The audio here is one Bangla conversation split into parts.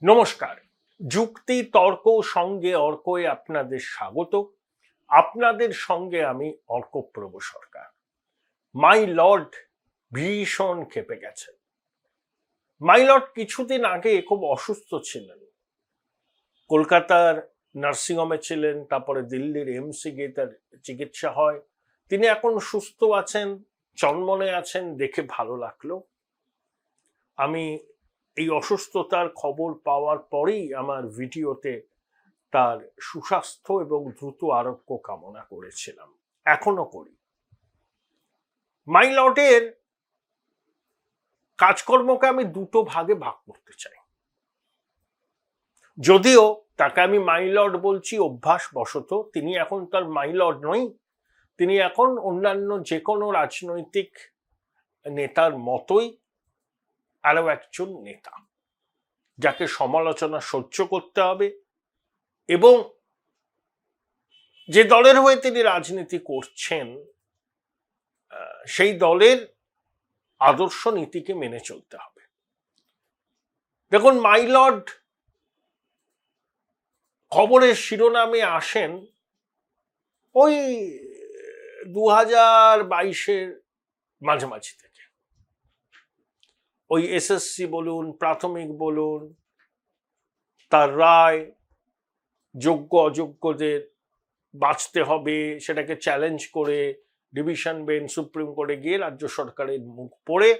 নমস্কার। যুক্তি তর্ক সঙ্গে অর্কয়ে আপনাদের স্বাগত। আপনাদের সঙ্গে আমি অর্কপ্রভ সরকার। মাই লর্ড ভীষণ ক্ষেপে গেছেন। মাই লর্ড কিছুদিন আগে খুব অসুস্থ ছিলেন, কলকাতার নার্সিংহোমে ছিলেন, তারপরে দিল্লির এমসি গিয়ে তার চিকিৎসা হয়। তিনি এখন সুস্থ আছেন, চনমনে আছেন, দেখে ভালো লাগলো। আমি এই অসুস্থতার খবর পাওয়ার পরেই আমার ভিডিওতে তার সুস্বাস্থ্য এবং দ্রুত আরোগ্য কামনা করেছিলাম, এখনো করি। মাই লর্ডের কাজকর্মকে আমি দুটো ভাগে ভাগ করতে চাই। যদিও তাকে আমি মাই লর্ড বলছি অভ্যাস বশত, তিনি এখন তার মাই লর্ড নই, তিনি এখন অন্যান্য যে কোনো রাজনৈতিক নেতার মতোই আরো একজন নেতা, যাকে সমালোচনা সহ্য করতে হবে এবং যে দলের হয়ে তিনি রাজনীতি করছেন সেই দলের আদর্শ নীতিকে মেনে চলতে হবে। দেখুন, মাই লর্ড খবরের শিরোনামে আসেন ওই 2022-এর মাঝামাঝি থেকে। ওই এসএসসি বলুন, প্রাথমিক বলুন, তার রায়, যোগ্য অযোগ্যদের বাঁচতে হবে সেটাকে চ্যালেঞ্জ করে ডিভিশন বেঞ্চ সুপ্রিম কোর্টে গিয়ে রাজ্য সরকারের মুখ পড়ে,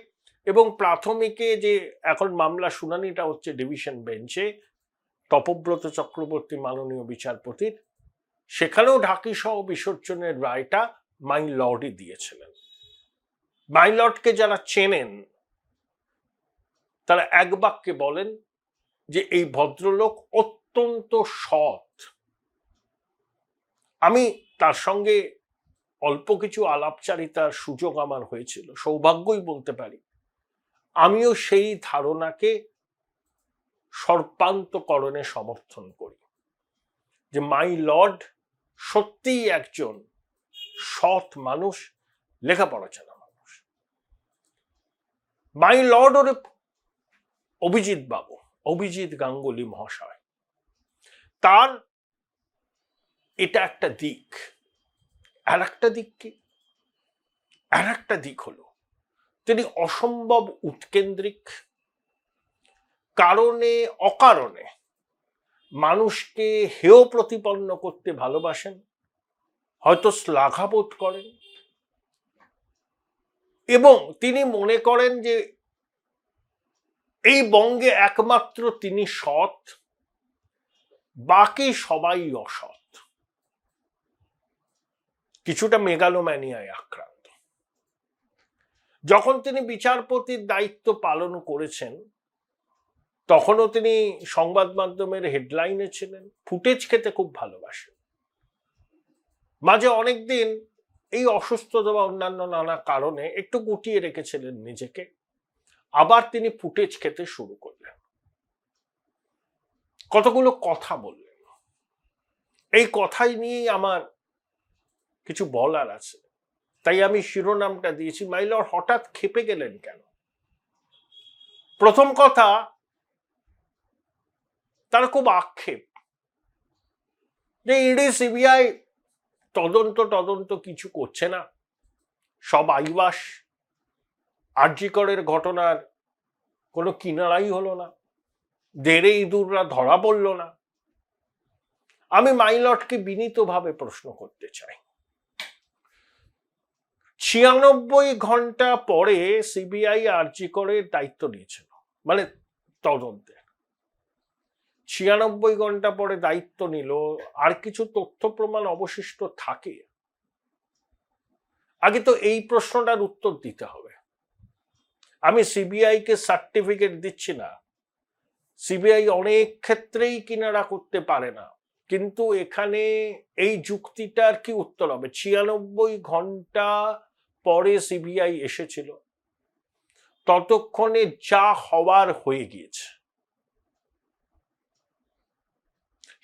এবং প্রাথমিকে যে এখন মামলা শুনানিটা হচ্ছে ডিভিশন বেঞ্চে তপব্রত চক্রবর্তী মাননীয় বিচারপতির, সেখানেও ঢাকি সহ বিসর্জনের রায়টা মাই লর্ডই দিয়েছিলেন। মাই লর্ডকে যারা চেনেন তারা এক বাক্যে বলেন যে এই ভদ্রলোক অত্যন্ত সৎ। আমি তার সঙ্গে অল্প কিছু আলাপচারিতার সুযোগ আমার হয়েছিল, সৌভাগ্যই বলতে পারি। আমিও সেই ধারণাকে সর্বান্তকরণে সমর্থন করি যে মাই লর্ড সত্যিই একজন সৎ মানুষ, লেখাপড়া জানা মানুষ। মাই লর্ড ওরে অভিজিৎ বাবু, অভিজিৎ গাঙ্গুলি মহাশয়, তার এটা একটা দিক। আর একটা দিক কি? আর একটা দিক হলো তিনি অসম্ভব উৎকেন্দ্রিক, কারণে অকারণে মানুষকে হেয় প্রতিপন্ন করতে ভালোবাসেন, হয়তো শ্লাঘাবোধ করেন, এবং তিনি মনে করেন যে এই বঙ্গে একমাত্র তিনি সৎ, বাকি সবাই অসৎ। কিছুটা মেগালোম্যানিয়ায় আক্রান্ত। যখন তিনি বিচারপতির দায়িত্ব পালন করেছেন তখনও তিনি সংবাদ মাধ্যমের হেডলাইনে ছিলেন, ফুটেজ খেতে খুব ভালোবাসেন। মাঝে অনেকদিন এই অসুস্থতা বা অন্যান্য নানা কারণে একটু গুটিয়ে রেখেছিলেন নিজেকে, আবার তিনি ফুটেজ খেতে শুরু করলেন, কতগুলো কথা বললেন। এই কথাই নিয়েই আমার কিছু বলার আছে, তাই আমি শিরোনামটা দিয়েছি মাই লর্ড হঠাৎ ক্ষেপে গেলেন কেন। প্রথম কথা, তার খুব আক্ষেপ যে ইডি সিবিআই তদন্ত কিছু করছে না, সব আইবাস, আরজি করের ঘটনার কোনো কিনারাই হলো না, দেড়ে ইঁদুররা ধরা পড়ল না। আমি মাই লর্ডকে বিনীতভাবে প্রশ্ন করতে চাই, 96 ঘন্টা পরে সিবিআই আরজি করের দায়িত্ব নিয়েছিল, মানে তদন্তে 96 ঘন্টা পরে দায়িত্ব নিল, আর কিছু তথ্য প্রমাণ অবশিষ্ট থাকে? আগে তো এই প্রশ্নটার উত্তর দিতে হবে। আমি সিবিআই কে সার্টিফিকেট দিচ্ছি না, সিবিআই অনেক ক্ষেত্রেই কিনারা করতে পারে না, কিন্তু এখানে এই যুক্তিটার কি উত্তর হবে? 96 ঘন্টা পরে সিবিআই এসেছিল, ততক্ষণে যা হওয়ার হয়ে গিয়েছে।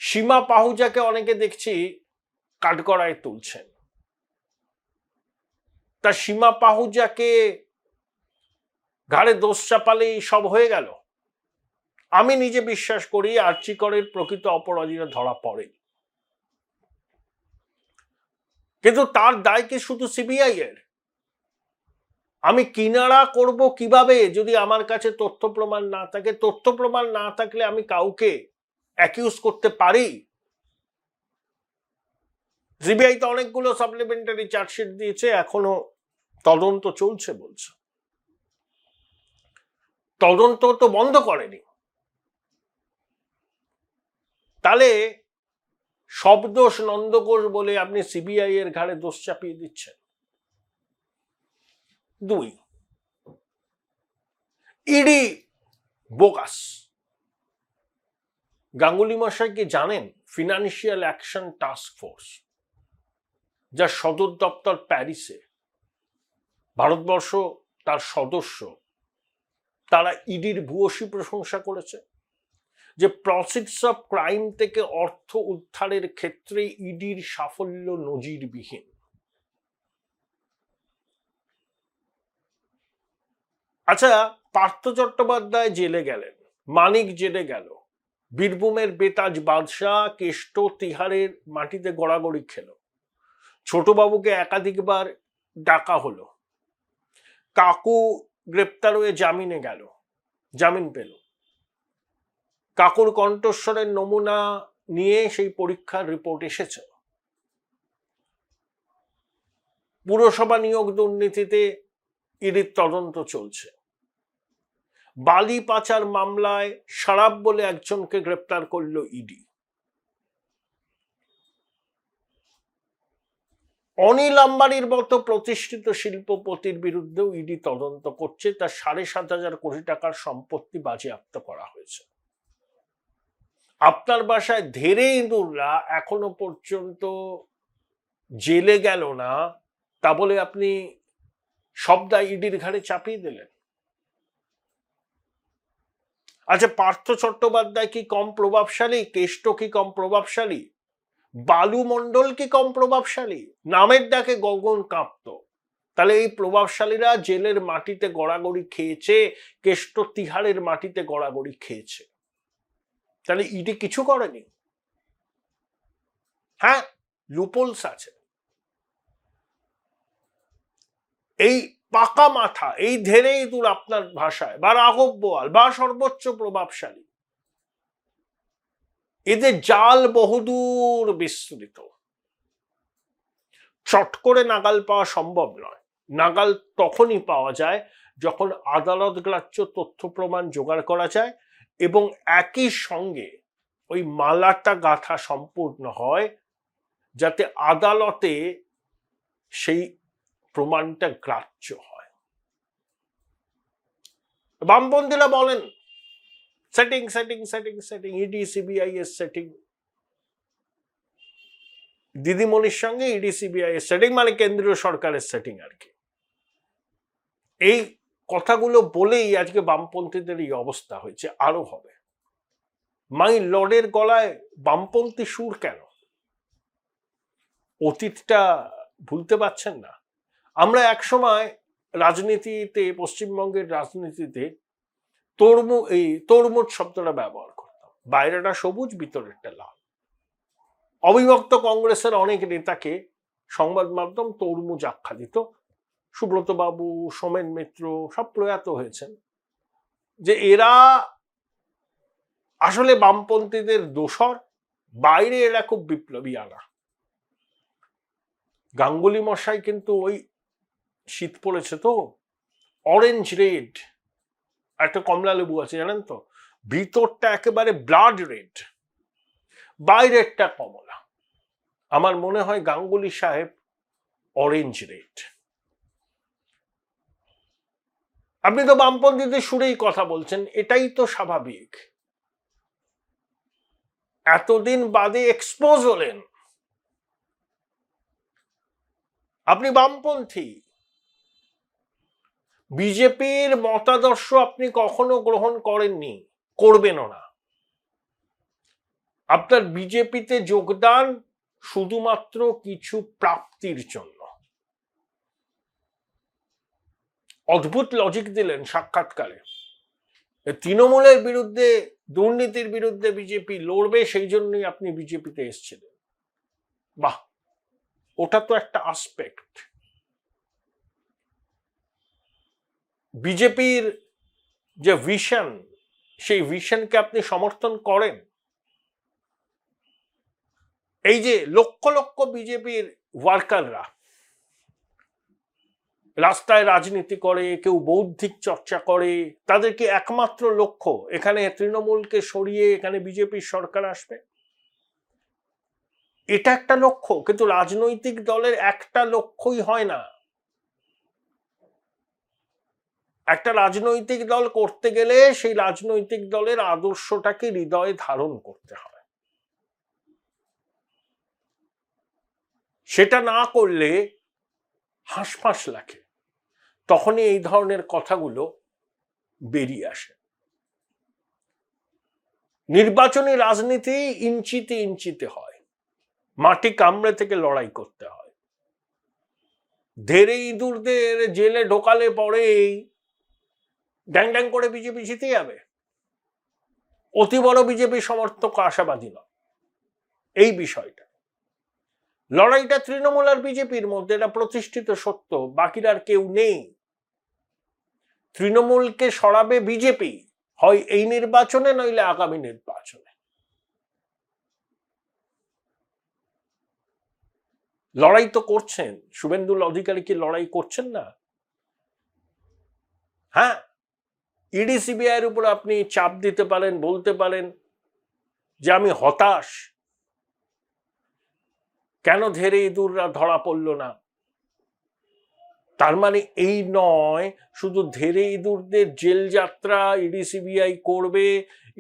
সীমা পাহুজাকে অনেকে দেখছি কাঠগড়ায় তুলছেন, তা সীমা পাহুজাকে ঘাড়ে দোষ চাপালেই সব হয়ে গেল? আমি নিজে বিশ্বাস করি আর্চি করের প্রকৃত অপরাধীরা ধরা পড়ে, কিন্তু তার দায় কি শুধু সিবিআই এর? আমি কিনারা করব কিভাবে যদি আমার কাছে তথ্য প্রমাণ না থাকে? তথ্য প্রমাণ না থাকলে আমি কাউকে অ্যাকিউজ করতে পারি? সিবিআই তো অনেকগুলো সাপ্লিমেন্টারি চার্জশিট দিয়েছে, এখনো তদন্ত চলছে বলছে। তদন্ত তো বন্ধ করেনি। তাহলে সব দোষ নন্দঘোষ বলে আপনি সিবিআই এর ঘাড়ে দোষ চাপিয়ে দিচ্ছেন। 2, ইডি বোগাস। গাঙ্গুলি মশাই কি জানেন ফিনান্সিয়াল অ্যাকশন টাস্ক ফোর্স, যার সদর দপ্তর প্যারিসে, ভারতবর্ষ তার সদস্য, তারা ইডির ভূয়সী প্রশংসা করেছে যে প্রসিডস অফ ক্রাইম থেকে অর্থ উদ্ধারের ক্ষেত্রে ইডির সাফল্য নজিরবিহীন। আচ্ছা, পার্থ চট্টোপাধ্যায় জেলে গেলেন, মানিক জেলে গেল, বীরভূমের বেতাজ বাদশাহ কেষ্ট তিহারের মাটিতে গড়াগড়ি খেল, ছোটবাবুকে একাধিকবার ডাকা হলো, কাকু গ্রেপ্তার হয়ে জামিন পেল, কাকুর কণ্ঠস্বরের নমুনা নিয়ে সেই পরীক্ষার রিপোর্ট এসেছে। পুরসভা নিয়োগ দুর্নীতিতে ইডির তদন্ত চলছে। বালি পাচার মামলায় শরাব বলে একজনকে গ্রেপ্তার করল ইডি। অনিল আম্বানির মতো প্রতিষ্ঠিত শিল্পপতির বিরুদ্ধেও ইডি তদন্ত করছে, তার 7,500 কোটি টাকার সম্পত্তি বাজেয়াপ্ত করা হয়েছে। আপনার বাসায় ধেরে ইঁদুররা এখনো পর্যন্ত জেলে গেল না, তা বলে আপনি সব দায় ইডির ঘাড়ে চাপিয়ে দিলেন। আচ্ছা, পার্থ চট্টোপাধ্যায় কি কম প্রভাবশালী? কেষ্ট কি কম প্রভাবশালী? বালু মণ্ডল কি কম প্রভাবশালী? নামের ডাকে গগন কাঁপত। তাহলে এই প্রভাবশালীরা জেলের মাটিতে গড়াগড়ি খেয়েছে, কেষ্ট তিহারের মাটিতে গড়াগড়ি খেয়েছে, তাহলে ইডি কিছু করেনি? হ্যাঁ, লুপোলস আছে। এই পাকা মাথা, এই ধেরে ইঁদুর আপনার ভাষায়, বা রাঘব বোয়াল, বা সর্বোচ্চ প্রভাবশালী, এদের জাল বহুদূর বিস্তৃত। চট করে নাগাল পাওয়া সম্ভব নয়। নাগাল তখনই পাওয়া যায় যখন আদালত গ্রাহ্য তথ্য প্রমাণ জোগাড় করা যায় এবং একই সঙ্গে ওই মালাটা গাঁথা সম্পূর্ণ হয় যাতে আদালতে সেই প্রমাণটা গ্রাহ্য হয়। বামপন্থীরা বলেন setting setting setting setting, ED CBI এর সেটিং, দিদিমণির সঙ্গে ইডি সিবিআই এর সেটিং, মানে কেন্দ্রীয় সরকারের সেটিং আর কি। এই কথাগুলো বলেই আজকে বামপন্থীদের এই অবস্থা হয়েছে, আরো হবে। মাই লর্ডের গলায় বামপন্থী সুর কেন? অতীতটা ভুলতে পারছেন না? আমরা একসময় রাজনীতিতে, পশ্চিমবঙ্গের রাজনীতিতে তরমুজ শব্দটা ব্যবহার করতাম। বাইরেটা সবুজ, ভিতরেরটা লাল। অবিভক্ত কংগ্রেসের অনেক নেতাকে সংবাদ মাধ্যম তরমুজ আখ্যা দিত। সুব্রত বাবু, সোমেন মিত্র সব প্রয়াত হয়েছেন, যে এরা আসলে বামপন্থীদের দোসর, বাইরে এরা খুব বিপ্লবী আনা। গাঙ্গুলি মশাই কিন্তু ওই শীত পড়েছে তো, অরেঞ্জ রেড, একটা কমলা লেবু আছে জানেন তো, ভিতরটা একেবারে ব্লাড রেড, বাইরেরটা কমলা। আমার মনে হয় গাঙ্গুলি সাহেব অরেঞ্জ রেড। আপনি তো বামপন্থীদের সুরেই কথা বলছেন, এটাই তো স্বাভাবিক। এতদিন বাদে এক্সপোজ হলেন, আপনি বামপন্থী। বিজেপির মতাদর্শ আপনি কখনো গ্রহণ করেননি, করবেনও না। আপনার বিজেপিতে যোগদান শুধুমাত্র কিছু প্রাপ্তির জন্য। অদ্ভুত লজিক দিলেন সাক্ষাৎকারে, তৃণমূলের বিরুদ্ধে, দুর্নীতির বিরুদ্ধে বিজেপি লড়বে, সেই জন্যই আপনি বিজেপিতে এসেছিলেন। বাহ, ওটা তো একটা আসপেক্ট। বিজেপির যে ভিশন, সেই ভিশনকে আপনি সমর্থন করেন। এই যে লক্ষ লক্ষ বিজেপির ওয়ার্কাররা রাস্তায় রাজনীতি করে, কেউ বৌদ্ধিক চর্চা করে, তাদেরকে একমাত্র লক্ষ্য এখানে তৃণমূলকে সরিয়ে এখানে বিজেপির সরকার আসবে, এটা একটা লক্ষ্য। কিন্তু রাজনৈতিক দলের একটা লক্ষ্যই হয় না। একটা রাজনৈতিক দল করতে গেলে সেই রাজনৈতিক দলের আদর্শটাকে হৃদয়ে ধারণ করতে হয়। সেটা না করলে হাঁসফাঁস লাগে, তখনই এই ধরনের কথাগুলো বেরিয়ে আসে। নির্বাচনী রাজনীতি ইঞ্চিতে ইঞ্চিতে হয়, মাটি কামড়ে থেকে লড়াই করতে হয়। ধেরে ইঁদুরদের জেলে ঢোকালে পরেই ড্যাং ড্যাং করে বিজেপি জিতে যাবে, অতি বড় বিজেপি সমর্থক আশাবাদী নয় এই বিষয়টা। লড়াইটা তৃণমূল আর বিজেপির মধ্যে, এটা প্রতিষ্ঠিত সত্য, বাকির আর কেউ নেই। তৃণমূলকে সরাবে বিজেপি, হয় এই নির্বাচনে নইলে আগামী নির্বাচনে। লড়াই তো করছেন, শুভেন্দু অধিকারী কি লড়াই করছেন না? হ্যাঁ, ইডি সিবিআই এর উপর আপনি চাপ দিতে পারেন, বলতে পারেন যে আমি হতাশ, কেন ধেরে ইঁদুররা ধরা পড়ল না। তার মানে এই নয় শুধু ধেরে ইঁদুরদের জেল যাত্রা ইডি সিবিআই করবে,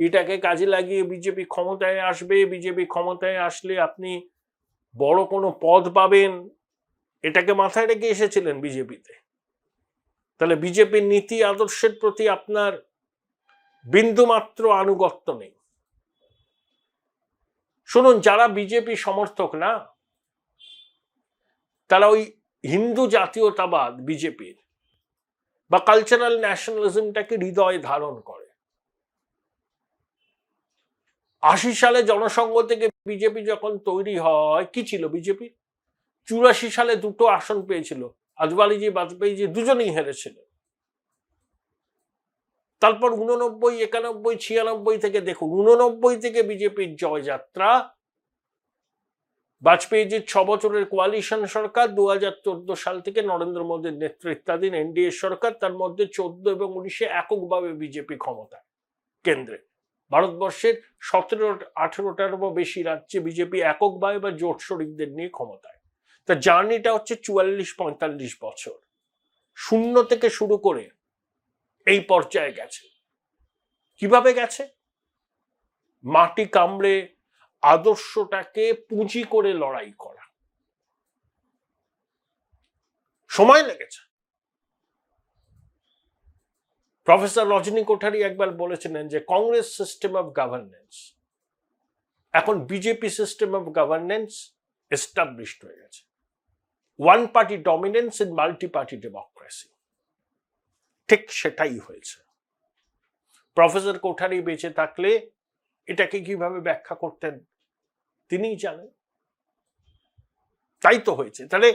এটাকে কাজে লাগিয়ে বিজেপি ক্ষমতায় আসবে, বিজেপি ক্ষমতায় আসলে আপনি বড় কোনো পদ পাবেন, এটাকে মাথায় রেখে এসেছিলেন বিজেপিতে। তাহলে বিজেপির নীতি আদর্শের প্রতি আপনার বিন্দুমাত্র আনুগত্য নেই। শুনুন, যারা বিজেপি সমর্থক না, তারা ওই হিন্দু জাতীয়তাবাদ বিজেপির বা কালচারাল ন্যাশনালিজমটাকে হৃদয়ে ধারণ করে। ৮০ সালে জনসংঘ থেকে বিজেপি যখন তৈরি হয়, কি ছিল বিজেপি? ৮৪ সালে 2টো আসন পেয়েছিল, আদবানিজি বাজপেয়ীজি দুজনেই হেরেছিল। তারপর 89, 91, 96 থেকে দেখুন, 89 থেকে বিজেপির জয়যাত্রা, বাজপেয়ীজির 6 বছরের কোয়ালিশন সরকার, 2014 সাল থেকে নরেন্দ্র মোদীর নেতৃত্বাধীন এনডিএ সরকার, তার মধ্যে 14 এবং 19-এ এককভাবে বিজেপি ক্ষমতা কেন্দ্রে। ভারতবর্ষের 17-18টারও বেশি রাজ্যে বিজেপি এককভাবে বা জোট শরিকদের নিয়ে ক্ষমতায়। তা জার্নিটা হচ্ছে 44-45 বছর, শূন্য থেকে শুরু করে এই পর্যায়ে গেছে। কিভাবে গেছে? মাটি কামড়ে আদর্শটাকে পুঁজি করে লড়াই করা। সময় লেগেছে। প্রফেসর রজনী কোঠারি একবার বলেছিলেন যে কংগ্রেস সিস্টেম অফ গভর্নেন্স, এখন BJP system of governance established হয়ে গেছে। One party dominance in multi party democracy, ঠিক সেটাই হয়েছে। প্রফেসর কোঠারি বেঁচে থাকলে এটাকে কিভাবে ব্যাখ্যা করতেন তিনিই জানেন। তাই তো হয়েছে। তাহলে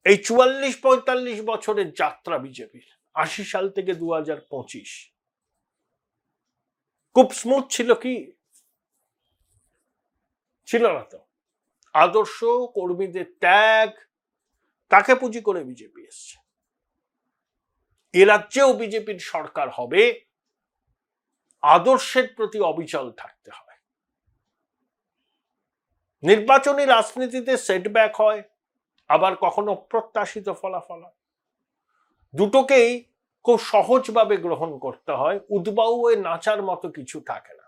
এই 44-45 বছরের যাত্রা বিজেপির, 80 সাল থেকে 2025, খুব স্মুথ ছিল কি? ছিল না তো। আদর্শ, কর্মীদের ত্যাগ, তাকে পুঁজি করে বিজেপি এসছে। এ রাজ্যেও বিজেপির সরকার হবে, আদর্শের প্রতি অবিচল থাকতে হবে। নির্বাচনী রাজনীতিতে সেটব্যাক হয়, আবার কখনো প্রত্যাশিত ফলাফল হয়। দুটোকেই খুব সহজভাবে গ্রহণ করতে হয়, উদ্বাউ হয়ে নাচার মতো কিছু থাকে না।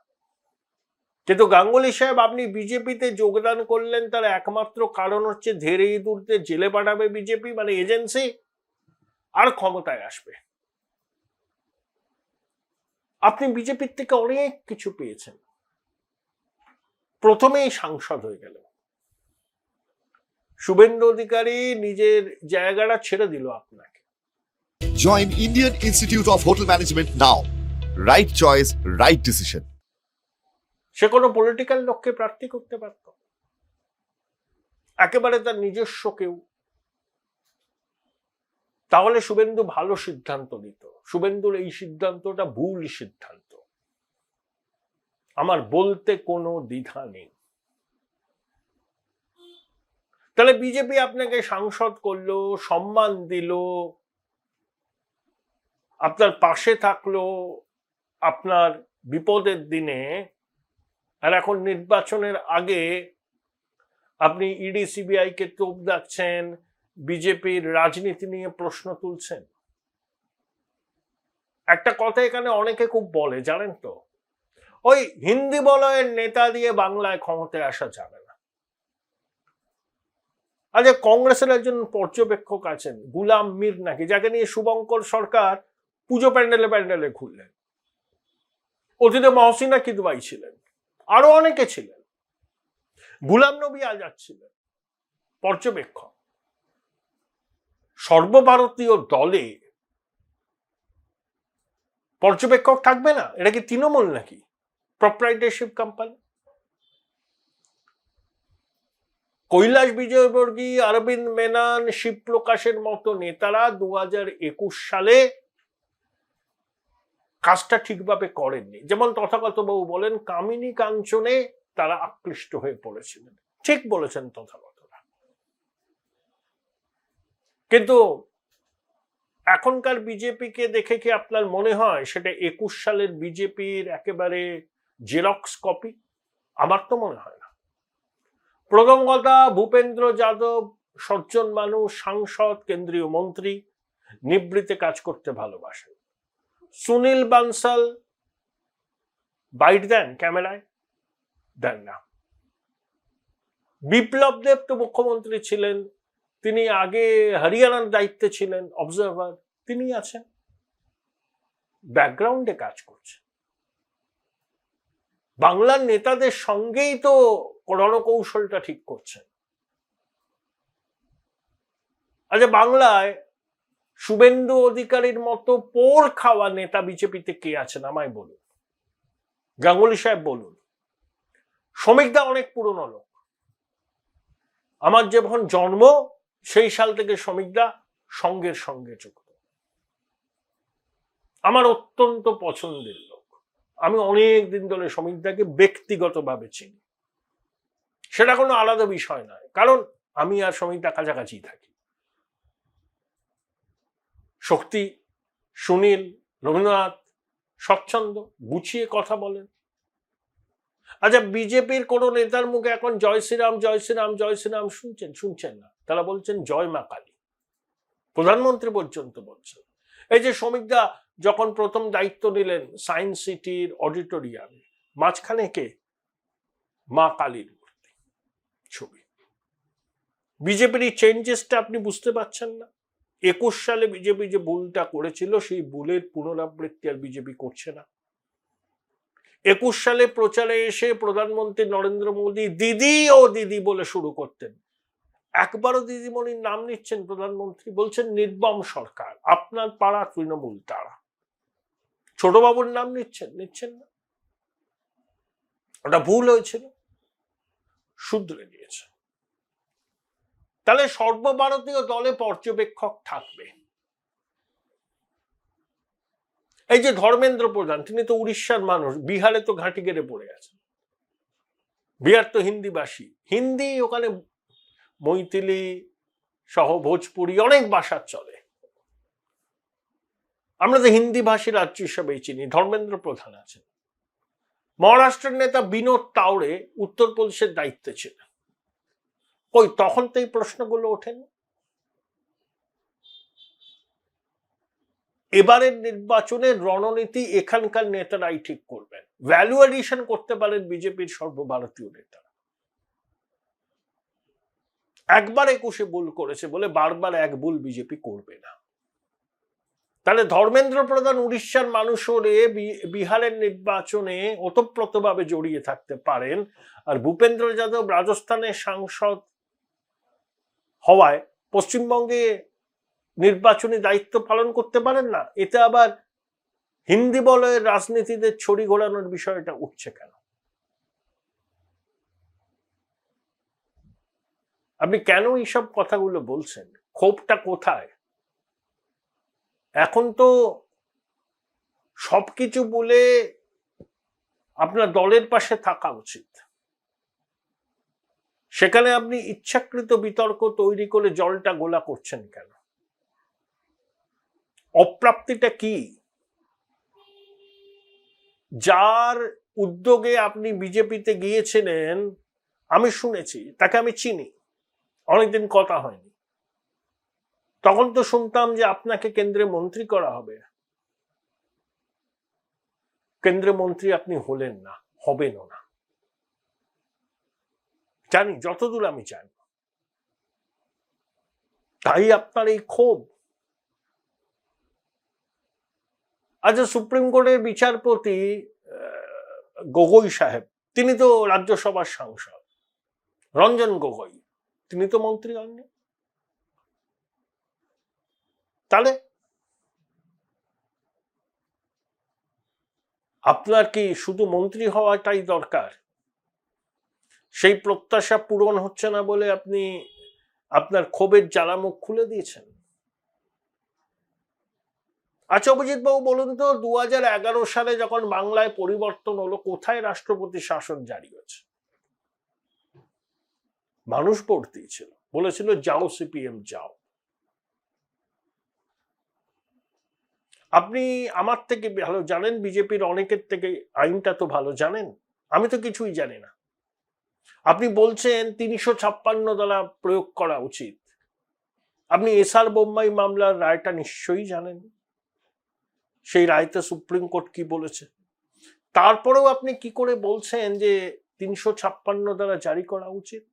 কিন্তু গাঙ্গুলি সাহেব, আপনি বিজেপিতে যোগদান করলেন তার একমাত্র কারণ হচ্ছে ধেরে ইঁদুরদের জেলে পাঠাবে বিজেপি, মানে এজেন্সি, আর ক্ষমতায় আসবে। আপনি বিজেপির থেকে অনেক কিছু পেয়েছেন, প্রথমেই সাংসদ হয়ে গেল। শুভেন্দু অধিকারী নিজের জায়গাটা ছেড়ে দিল আপনাকে। Join Indian Institute of Hotel Management now. Right choice, right decision. সে কোনো পলিটিক্যাল লোককে প্রার্থী করতে পারত, একেবারে তার নিজস্ব কেউ। তাহলে শুভেন্দু ভালো সিদ্ধান্ত নিত। শুভেন্দুর এই সিদ্ধান্তটা ভুল সিদ্ধান্ত, আমার বলতে কোনো দ্বিধা নেই। তাহলে বিজেপি আপনাকে সাংসদ করলো, সম্মান দিল, আপনার পাশে থাকলো আপনার বিপদের দিনে, আর এখন নির্বাচনের আগে আপনি ইডি সিবিআই কে তোপ দাচ্ছেন, বিজেপির রাজনীতি নিয়ে প্রশ্ন তুলছেন। একটা কথা এখানে অনেকে খুব বলে, জানেন তো, ওই হিন্দি বলয়ের নেতা দিয়ে বাংলায় ক্ষমতায় আসা যাবে না। আচ্ছা, কংগ্রেসের একজন পর্যবেক্ষক আছেন গুলাম মীর নাকি, যাকে নিয়ে শুভঙ্কর সরকার পুজো প্যান্ডেলে প্যান্ডেলে ঘুরলেন। অতীতে মহসিনা কিদওয়াই ছিলেন, আরো অনেকে ছিলেন, গুলাম নবী আজাদ ছিলেন পর্যবেক্ষক। সর্বভারতীয় দলে পর্যবেক্ষক থাকবে না? এটা কি তৃণমূল নাকি, প্রপ্রাইটারশিপ কোম্পানি? কৈলাস বিজয়বর্গী, অরবিন্দ মেনন, শিবপ্রকাশের মতো নেতারা 2021 সালে কাজটা ঠিকভাবে করেননি। যেমন তথাগতবাবু বলেন, কামিনী কাঞ্চনে তারা আকৃষ্ট হয়ে পড়েছিলেন। ঠিক বলেছেন তথাগতরা। কিন্তু এখনকার বিজেপিকে দেখে কি আপনার মনে হয় সেটা 21 সালের বিজেপির একেবারে জেরক্স কপি? আমার তো মনে হয় না। প্রথম কথা, ভূপেন্দ্র যাদব সজ্জন মানুষ, সাংসদ, কেন্দ্রীয় মন্ত্রী, নিবৃত্তে কাজ করতে ভালোবাসেন। সুনীল বানসাল বাইট দেন ক্যামেরায়? দেন না। বিপ্লব দেব তো মুখ্যমন্ত্রী ছিলেন, তিনি আগে হরিয়ানার দায়িত্বে ছিলেন, অবজারভার, তিনি আছেন, ব্যাকগ্রাউন্ডে কাজ করছে। বাংলার নেতাদের সঙ্গেই তো রণকৌশলটা ঠিক করছেন। আচ্ছা, বাংলায় শুভেন্দু অধিকারীর মতো পোর খাওয়া নেতা বিজেপিতে কে আছেন আমায় বলুন। গাঙ্গুলি সাহেব বলুন। শ্রমিকদা অনেক পুরনো লোক, আমার যখন জন্ম সেই সাল থেকে শ্রমিকদা সঙ্গের সঙ্গে যুক্ত, আমার অত্যন্ত পছন্দের লোক। আমি অনেক দিন ধরে শ্রমিকদাকে ব্যক্তিগতভাবে চিনি, সেটা কোনো আলাদা বিষয় নয়, কারণ আমি আর শ্রমিকদা কাছাকাছি থাকি। শক্তি, সুনীল, রবীন্দ্রনাথ স্বচ্ছন্দ, গুছিয়ে কথা বলেন। আচ্ছা, বিজেপির কোন নেতার মুখে এখন জয় শ্রীরাম জয় শ্রীরাম জয় শ্রীরাম শুনছেন না, তারা বলছেন জয় মা কালী। প্রধানমন্ত্রী পর্যন্ত বলছেন। এই যে শ্রমিকদা যখন প্রথম দায়িত্ব নিলেন সায়েন্স সিটির অডিটোরিয়ামে, মাঝখানে কে? মা কালীর মূর্তি, ছবি। বিজেপির এই চেঞ্জেসটা আপনি বুঝতে পারছেন না? 21 সালে বিজেপি যে ভুলটা করেছিল সেই ভুলের পুনরাবৃত্তি আর বিজেপি করছে না। 21 সালে প্রচারে এসে প্রধানমন্ত্রী নরেন্দ্র মোদী দিদি ও দিদি বলে শুরু করতেন, একবারও দিদিমণির নাম নিচ্ছেন প্রধানমন্ত্রী? বলছেন নির্মম সরকার, আপনার পাড়া তৃণমূল তারা। ছোটবাবুর নাম নিচ্ছেন না। ওটা ভুল হয়েছিল, শুধরে দিয়েছে। তাহলে সর্বভারতীয় দলে পর্যবেক্ষক থাকবে। এই যে ধর্মেন্দ্র প্রধান, তিনি তো উড়িষ্যার মানুষ, বিহারে তো ঘাঁটি গেড়ে পড়ে আছেন। বিহার তো হিন্দিভাষী, হিন্দি ওখানে মৈথিলি সহ ভোজপুরি অনেক ভাষা চলে। আমরা তো হিন্দি ভাষী রাজ্য হিসাবেই চিনি। ধর্মেন্দ্র প্রধান আছেন। মহারাষ্ট্রের নেতা বিনোদ তাওড়ে উত্তরপ্রদেশের দায়িত্বে ছিলেন। কই তখন তো এই প্রশ্নগুলো ওঠেনি। এবারের নির্বাচনের রণনীতি এখানকার নেতারাই ঠিক করবেন। ভ্যালু এডিশন করতে পারেন বিজেপির সর্বভারতীয় নেতারা। একবার 21-এ ভুল করেছে বলে বারবার এক ভুল বিজেপি করবে না। তাহলে ধর্মেন্দ্র প্রধান উড়িষ্যার মানুষ হয়ে বিহারের নির্বাচনে ওতপ্রোতভাবে জড়িয়ে থাকতে পারেন, আর ভূপেন্দ্র যাদব রাজস্থানের সাংসদ হওয়ায় পশ্চিমবঙ্গে নির্বাচনী দায়িত্ব পালন করতে পারেন না। এতে আবার হিন্দি বলয়ের রাজনীতিদের ছড়ি ঘোরানোর বিষয়টা উঠছে কেন? আপনি কেন এইসব কথাগুলো বলছেন? ক্ষোভটা কোথায়? এখন তো সবকিছু বলে আপনার দলের পাশে থাকা উচিত। সেখানে আপনি ইচ্ছাকৃত বিতর্ক তৈরি করে জলটা গোলা করছেন কেন? অপ্রাপ্তিটা কি? যার উদ্যোগে আপনি বিজেপিতে গিয়েছিলেন, আমি শুনেছি, তাকে আমি চিনি, অনেকদিন কথা হয়নি। তখন তো শুনতাম যে আপনাকে কেন্দ্রে মন্ত্রী করা হবে। কেন্দ্রে মন্ত্রী আপনি হলেন না, হবেনও না, জানি, যতদূর আমি জানি। তাই আপনার এই ক্ষোভ। আচ্ছা, সুপ্রিম কোর্টের বিচারপতি গগৈ সাহেব, তিনি তো রাজ্যসভার সাংসদ। রঞ্জন গগৈ, তিনি তো মন্ত্রী হননি। তাহলে আপনার কি শুধু মন্ত্রী হওয়াটাই দরকার? সেই প্রত্যাশা পূরণ হচ্ছে না বলে আপনি আপনার ক্ষোভের জ্বালামুখ খুলে দিয়েছেন। আচ্ছা অভিজিৎ বাবু, বলুন তো, 2011 সালে যখন বাংলায় পরিবর্তন হলো, কোথায় রাষ্ট্রপতি শাসন জারি হয়েছে? মানুষ ভোট দিয়েছিল, বলেছিল যাও সিপিএম যাও। আপনি আমার থেকে ভালো জানেন, বিজেপির অনেকের থেকে আইনটা তো ভালো জানেন, আমি তো কিছুই জানি না। আপনি বলছেন 356 ধারা প্রয়োগ করা উচিত। আপনি এসআর বোম্বাই মামলার রায়টা নিশ্চয়ই জানেন, সেই রায়তে সুপ্রিম কোর্ট কি বলেছে। তারপরেও আপনি কি করে বলছেন যে 356 ধারা জারি করা উচিত?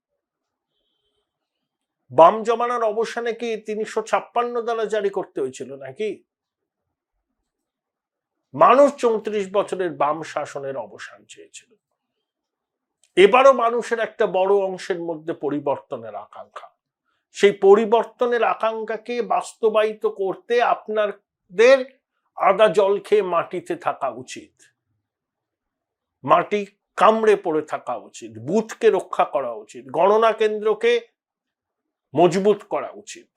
বাম জমানার অবসানে কি 356 ধারা জারি করতে হয়েছিল নাকি? মানুষ 34 বছরের বাম শাসনের অবসান চেয়েছিল। এবারও মানুষের একটা বড় অংশের মধ্যে পরিবর্তনের আকাঙ্ক্ষা। সেই পরিবর্তনের আকাঙ্ক্ষাকে বাস্তবায়িত করতে আপনাদের আদা জল খেয়ে মাটিতে থাকা উচিত, মাটি কামড়ে পড়ে থাকা উচিত, বুথকে রক্ষা করা উচিত, গণনা কেন্দ্রকে মজবুত করা উচিত।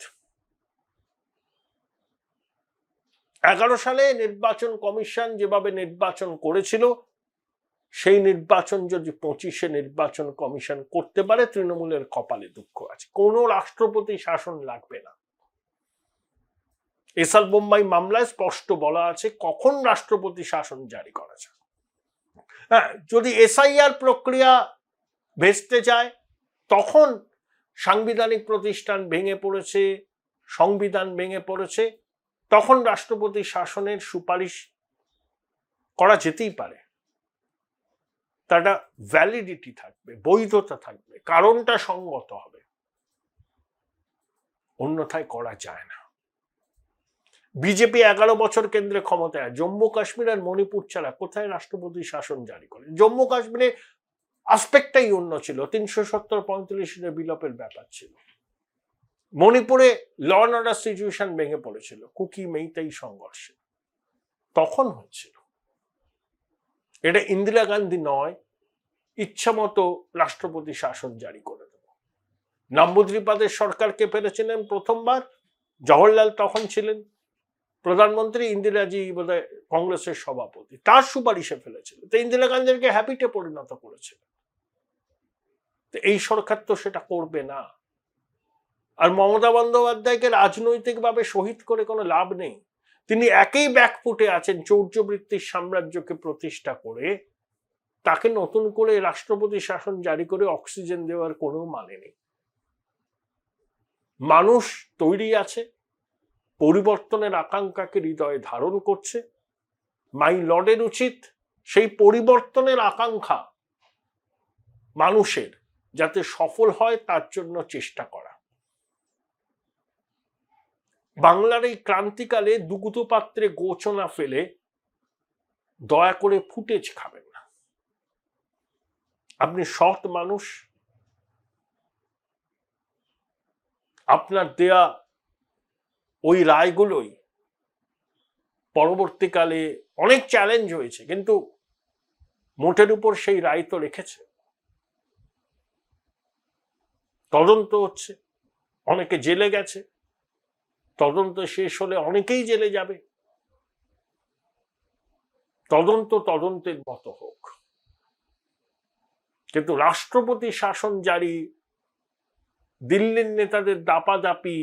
11 সালে নির্বাচন কমিশন যেভাবে নির্বাচন করেছিল, সেই নির্বাচন যদি 25-এ নির্বাচন কমিশন করতে পারে, তৃণমূলের কপালে দুঃখ আছে। কোন রাষ্ট্রপতি শাসন লাগবে না। এসআর বোম্বাই মামলায় স্পষ্ট বলা আছে কখন রাষ্ট্রপতি শাসন জারি করা যায়। হ্যাঁ, যদি এসআইআর প্রক্রিয়া ভেস্তে যায়, তখন সাংবিধানিক প্রতিষ্ঠান ভেঙে পড়েছে, সংবিধান ভেঙে পড়েছে, তখন রাষ্ট্রপতি শাসনের সুপারিশ করা যেতেই পারে। তাটা ভ্যালিডিটি থাকবে, বৈধতা থাকবে, কারণটা সঙ্গত হবে, অন্যথায় করা যায় না। বিজেপি 11 বছর কেন্দ্রে ক্ষমতায়, জম্মু কাশ্মীর আর মণিপুর ছাড়া কোথায় রাষ্ট্রপতি শাসন জারি করে? জম্মু কাশ্মীরে আসপেক্টটাই অন্য ছিল, 370-35 বিলোপের ব্যাপার ছিল। মণিপুরে ল অ্যান্ড অর্ডার সিচুয়েশন ভেঙে পড়েছিল কুকি মেইতেই সংঘর্ষে, তখন হয়েছিল। এটা ইন্দিরা গান্ধী নয়, ইচ্ছা মতো রাষ্ট্রপতি শাসন জারি করে দেব। নম্বুদ্রিপাদের সরকারকে ফেলেছিলেন প্রথমবার, জওহরলাল তখন ছিলেন প্রধানমন্ত্রী, ইন্দিরাজি বোধহয় কংগ্রেসের সভাপতি, তার সুপারিশে ফেলেছিল। তো ইন্দিরা গান্ধীকে হ্যাপিটে পরিণত করেছিল। তো এই সরকার তো সেটা করবে না। আর মমতা বন্দ্যোপাধ্যায়কে রাজনৈতিকভাবে শহীদ করে কোনো লাভ নেই। তিনি একই ব্যাকফুটে আছেন, চৌর্যবৃত্তির সাম্রাজ্যকে প্রতিষ্ঠা করে তাকে নতুন করে রাষ্ট্রপতি শাসন জারি করে অক্সিজেন দেওয়ার কোনো মানে নেই। মানুষ তৈরি আছে, পরিবর্তনের আকাঙ্ক্ষাকে হৃদয়ে ধারণ করছে। মাই লর্ডের উচিত সেই পরিবর্তনের আকাঙ্ক্ষা মানুষের যাতে সফল হয় তার জন্য চেষ্টা করা। বাংলার এই ক্রান্তিকালে দুগ্ধ পাত্রে গোচনা ফেলে দয়া করে ফুটেজ খাবেন না। আপনি সৎ মানুষ, আপনার দেয়া ওই রায়গুলোই পরবর্তীকালে অনেক চ্যালেঞ্জ হয়েছে, কিন্তু মোটের উপর সেই রায় তো রেখেছে। তদন্ত হচ্ছে, অনেকে জেলে গেছে, তদন্ত শেষ হলে অনেকেই জেলে যাবে। তদন্ত তদন্তের মতো হোক, কিন্তু রাষ্ট্রপতি শাসন জারি, দিল্লির নেতাদের দাপাদাপি,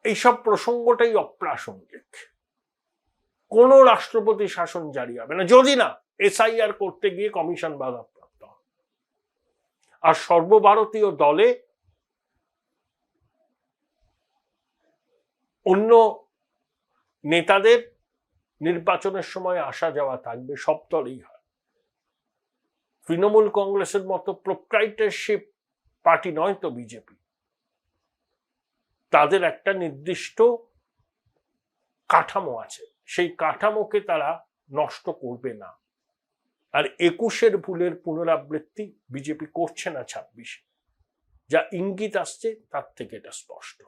এইসব প্রসঙ্গটাই অপ্রাসঙ্গিক। কোন রাষ্ট্রপতি শাসন জারি হবে না যদি না এসআইআর করতে গিয়ে কমিশন বাধাপ্রাপ্ত হয়। আর সর্বভারতীয় দলে অন্য নেতাদের নির্বাচনের সময় আসা যাওয়া থাকবে, সব দলেই হয়। তৃণমূল কংগ্রেসের মতো প্রোপ্রাইটারশিপ পার্টি নয় তো বিজেপি। তাদের একটা নির্দিষ্ট কাঠামো আছে, সেই কাঠামোকে তারা নষ্ট করবে না। আর 21-এর ভুলের পুনরাবৃত্তি বিজেপি করছে না 26-এ। যা ইঙ্গিত আসছে তার থেকে এটা স্পষ্ট।